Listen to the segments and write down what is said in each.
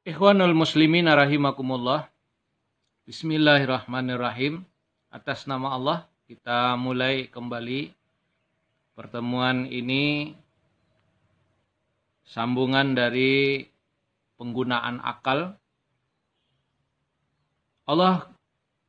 Ikhwanul muslimin rahimakumullah. Bismillahirrahmanirrahim. Atas nama Allah kita mulai kembali pertemuan ini, sambungan dari penggunaan akal. Allah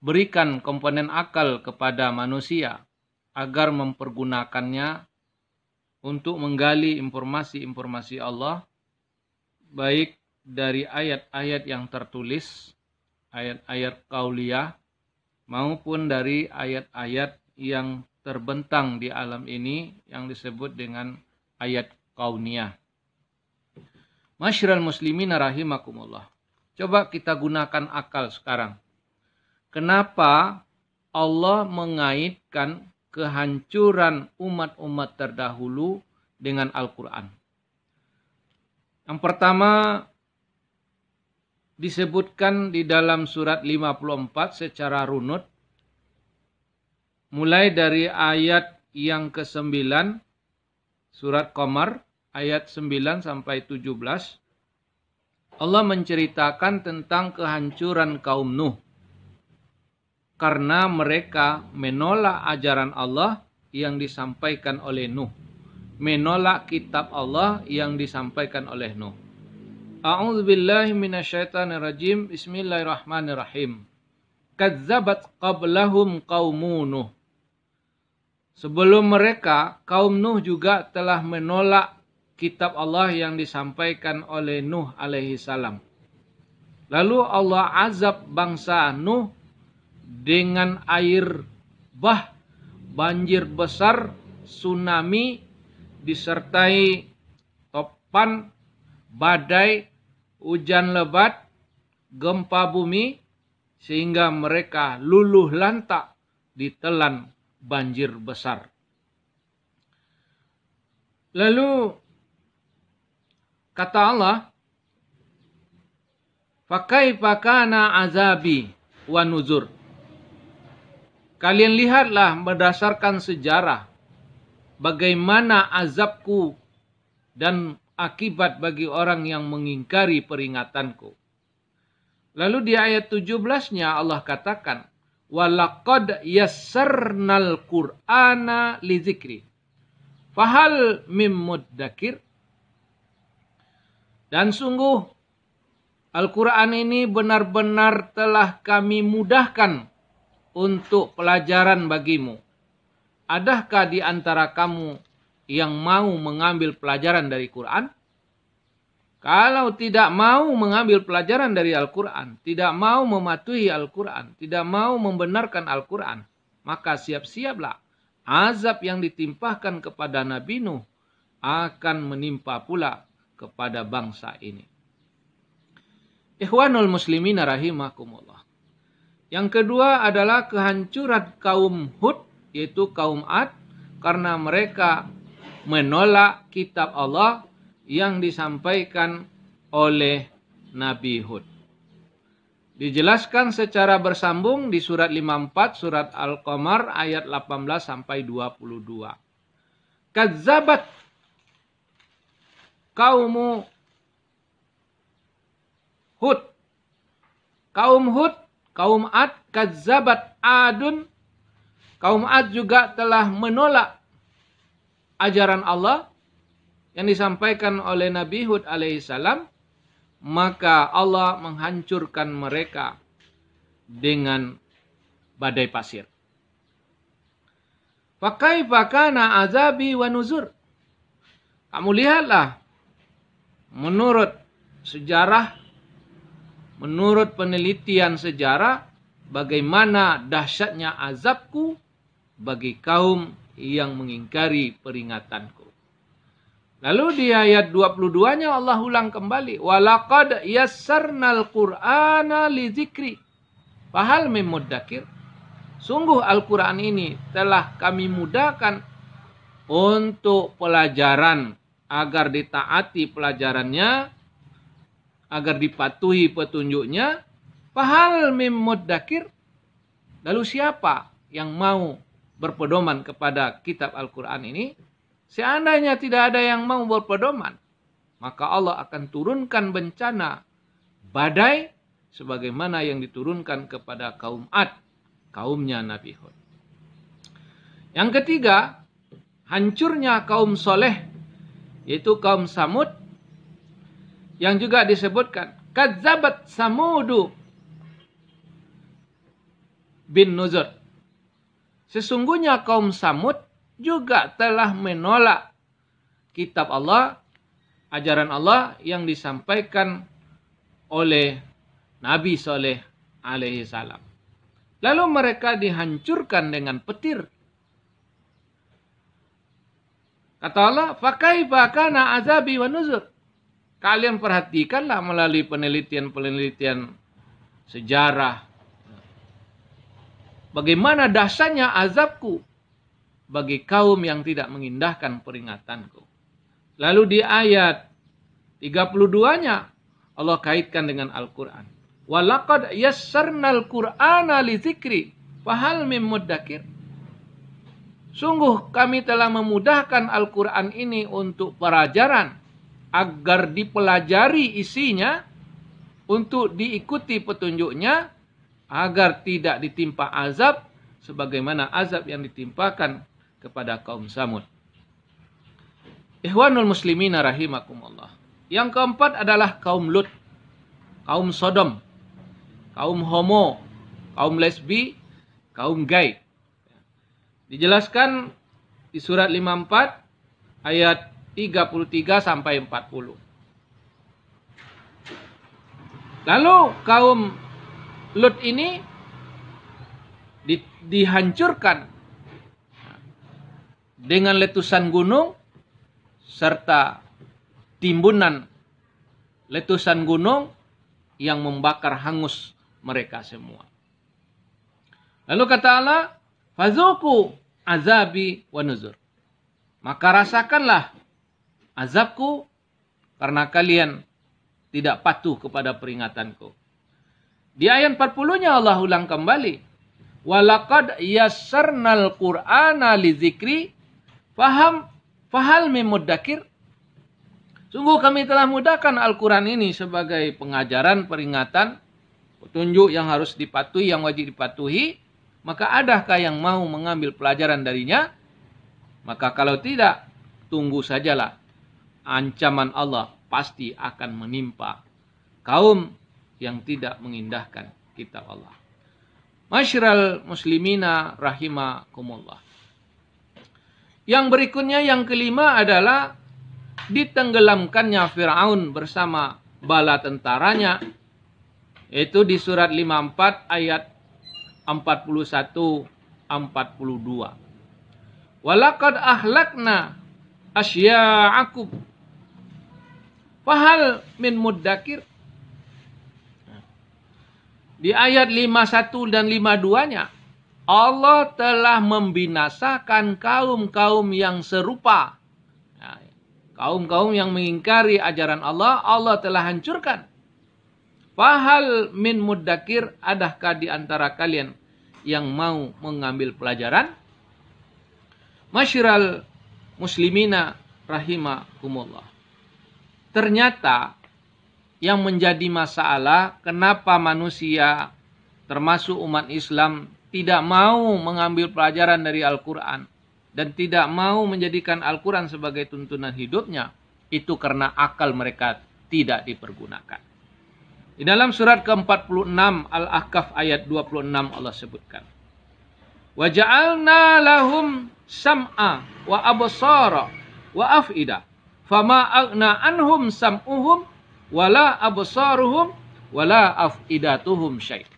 berikan komponen akal kepada manusia agar mempergunakannya untuk menggali informasi-informasi Allah, baik dari ayat-ayat yang tertulis, ayat-ayat qauliyah, maupun dari ayat-ayat yang terbentang di alam ini yang disebut dengan ayat kauniyah. Masyarul muslimin rahimakumullah. Coba kita gunakan akal sekarang. Kenapa Allah mengaitkan kehancuran umat-umat terdahulu dengan Al-Quran? Yang pertama disebutkan di dalam surat 54 secara runut, mulai dari ayat yang ke-9, surat Qamar, ayat 9 sampai 17, Allah menceritakan tentang kehancuran kaum Nuh. Karena mereka menolak ajaran Allah yang disampaikan oleh Nuh. Menolak kitab Allah yang disampaikan oleh Nuh. A'udzubillahi minasyaitonirrajim. Bismillahirrahmanirrahim. Kadzabat qablahum qaumun Nuh. Sebelum mereka, kaum Nuh juga telah menolak kitab Allah yang disampaikan oleh Nuh alaihi salam. Lalu Allah azab bangsa Nuh dengan air bah, banjir besar, tsunami, disertai topan, badai, hujan lebat, gempa bumi, sehingga mereka luluh lantak ditelan banjir besar. Lalu kata Allah, "Fakaifa kana azabi wa nuzur." Kalian lihatlah berdasarkan sejarah bagaimana azabku dan akibat bagi orang yang mengingkari peringatanku. Lalu di ayat 17-nya Allah katakan, "Walaqad yassarnal Qur'ana lizikri. Fahal mim muddakir." Dan sungguh Al-Quran ini benar-benar telah kami mudahkan untuk pelajaran bagimu. Adakah di antara kamu yang mau mengambil pelajaran dari Quran? Kalau tidak mau mengambil pelajaran dari Al-Quran, tidak mau mematuhi Al-Quran, tidak mau membenarkan Al-Quran, maka siap-siaplah azab yang ditimpahkan kepada Nabi Nuh akan menimpa pula kepada bangsa ini. Ikhwanul muslimin rahimakumullah. Yang kedua adalah kehancuran kaum Hud, yaitu kaum Ad, karena mereka menolak kitab Allah yang disampaikan oleh Nabi Hud. Dijelaskan secara bersambung di surat 54, surat Al-Qamar ayat 18 sampai 22. Kadzabat kaumu Hud. Kaum Hud, kaum Ad, kadzabat Adun. Kaum Ad juga telah menolak ajaran Allah yang disampaikan oleh Nabi Hud alaihissalam. Maka Allah menghancurkan mereka dengan badai pasir. Fakaifa kana azabi wa nuzur. Kamu lihatlah, menurut sejarah, menurut penelitian sejarah, bagaimana dahsyatnya azabku bagi kaum yang mengingkari peringatanku. Lalu di ayat 22-nya Allah ulang kembali, "Walaqad yassarnal Qur'ana lizikri. Fahal mim muddakir." Sungguh Al-Quran ini telah kami mudahkan untuk pelajaran, agar ditaati pelajarannya, agar dipatuhi petunjuknya. Fahal mim muddakir. Lalu siapa yang mau berpedoman kepada kitab Al-Quran ini? Seandainya tidak ada yang mau berpedoman, maka Allah akan turunkan bencana badai sebagaimana yang diturunkan kepada kaum Ad, kaumnya Nabi Hud. Yang ketiga, hancurnya kaum soleh, yaitu kaum Samud, yang juga disebutkan kadzabat Samudu bin Nuzur. Sesungguhnya kaum Samud juga telah menolak kitab Allah, ajaran Allah yang disampaikan oleh Nabi Saleh alaihi salam. Lalu mereka dihancurkan dengan petir. Kata Allah, "Fakaifa kana azabi wa nuzur." Kalian perhatikanlah melalui penelitian-penelitian sejarah, bagaimana dahsyatnya azabku bagi kaum yang tidak mengindahkan peringatanku. Lalu di ayat 32-nya Allah kaitkan dengan Al-Quran. Walaqad yassarnal Qur'ana lizikri fahal mim muddakir. Sungguh kami telah memudahkan Al-Quran ini untuk pelajaran, agar dipelajari isinya, untuk diikuti petunjuknya, agar tidak ditimpa azab sebagaimana azab yang ditimpakan kepada kaum Samud. Ikhwanul muslimina rahimakumullah. Yang keempat adalah kaum Lut, kaum Sodom, kaum homo, kaum lesbi, kaum gay. Dijelaskan di surat 54 ayat 33 sampai 40. Lalu kaum Lut ini dihancurkan dengan letusan gunung serta timbunan letusan gunung yang membakar hangus mereka semua. Lalu kata Allah, "Fazuku azabi wa nuzur." Maka rasakanlah azabku karena kalian tidak patuh kepada peringatanku. Di ayat 40-nya Allah ulang kembali, "Walaqad yassarnal Qur'ana lizikri fahal mim muddakir." Sungguh kami telah mudahkan Al-Quran ini sebagai pengajaran, peringatan, petunjuk yang harus dipatuhi, yang wajib dipatuhi. Maka adakah yang mau mengambil pelajaran darinya? Maka kalau tidak, tunggu sajalah. Ancaman Allah pasti akan menimpa kaum yang tidak mengindahkan kitab Allah. Masyiral muslimina rahimakumullah. Yang berikutnya, yang kelima adalah ditenggelamkannya Fir'aun bersama bala tentaranya. Yaitu di surat 54 ayat 41-42. Walaqad ahlakna asya'akum fahal min muddakir. Di ayat 51 dan 52-nya Allah telah membinasakan kaum-kaum yang serupa. Kaum-kaum yang mengingkari ajaran Allah, Allah telah hancurkan. Fahal min muddakir, adakah di antara kalian yang mau mengambil pelajaran? Masyiral muslimina rahimakumullah. Ternyata yang menjadi masalah kenapa manusia termasuk umat Islam tidak mau mengambil pelajaran dari Al-Quran dan tidak mau menjadikan Al-Quran sebagai tuntunan hidupnya, itu karena akal mereka tidak dipergunakan. Di dalam surat ke-46 Al-Ahqaf ayat 26 Allah sebutkan, "Wa ja'alna lahum sam'a wa absara wa af'ida fama aghna anhum sam'uhum wala absaruhum wala af'idatuhum syai'."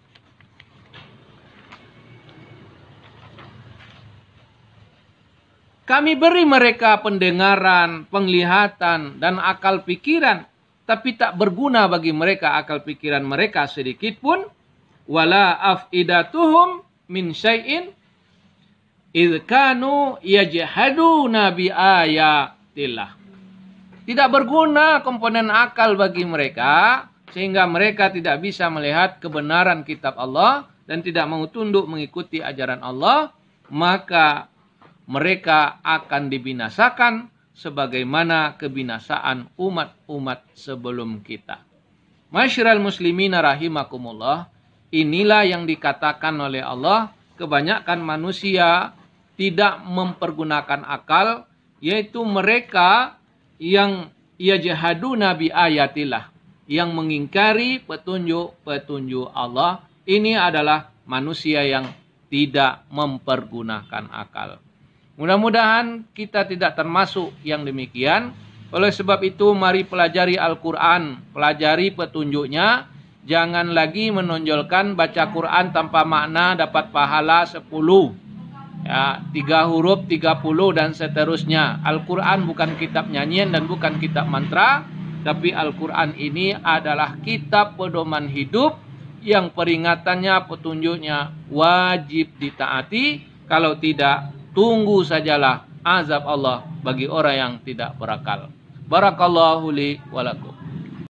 Kami beri mereka pendengaran, penglihatan, dan akal pikiran, tapi tak berguna bagi mereka akal pikiran mereka sedikit pun. Wala af'idatuhum min syai'in idh kanu yajhaduna bi ayatillah. Tidak berguna komponen akal bagi mereka, sehingga mereka tidak bisa melihat kebenaran kitab Allah dan tidak mau tunduk mengikuti ajaran Allah, maka mereka akan dibinasakan sebagaimana kebinasaan umat-umat sebelum kita. Masyiral muslimina rahimakumullah, inilah yang dikatakan oleh Allah, kebanyakan manusia tidak mempergunakan akal, yaitu mereka yang yajhaduna bi ayatillah, yang mengingkari petunjuk-petunjuk Allah. Ini adalah manusia yang tidak mempergunakan akal. Mudah-mudahan kita tidak termasuk yang demikian. Oleh sebab itu, mari pelajari Al-Quran, pelajari petunjuknya. Jangan lagi menonjolkan baca Quran tanpa makna dapat pahala 10. Ya, 3 huruf 30 dan seterusnya. Al-Quran bukan kitab nyanyian dan bukan kitab mantra. Tapi Al-Quran ini adalah kitab pedoman hidup yang peringatannya, petunjuknya wajib ditaati. Kalau tidak, tunggu sajalah azab Allah bagi orang yang tidak berakal. Barakallahu li wa lakum.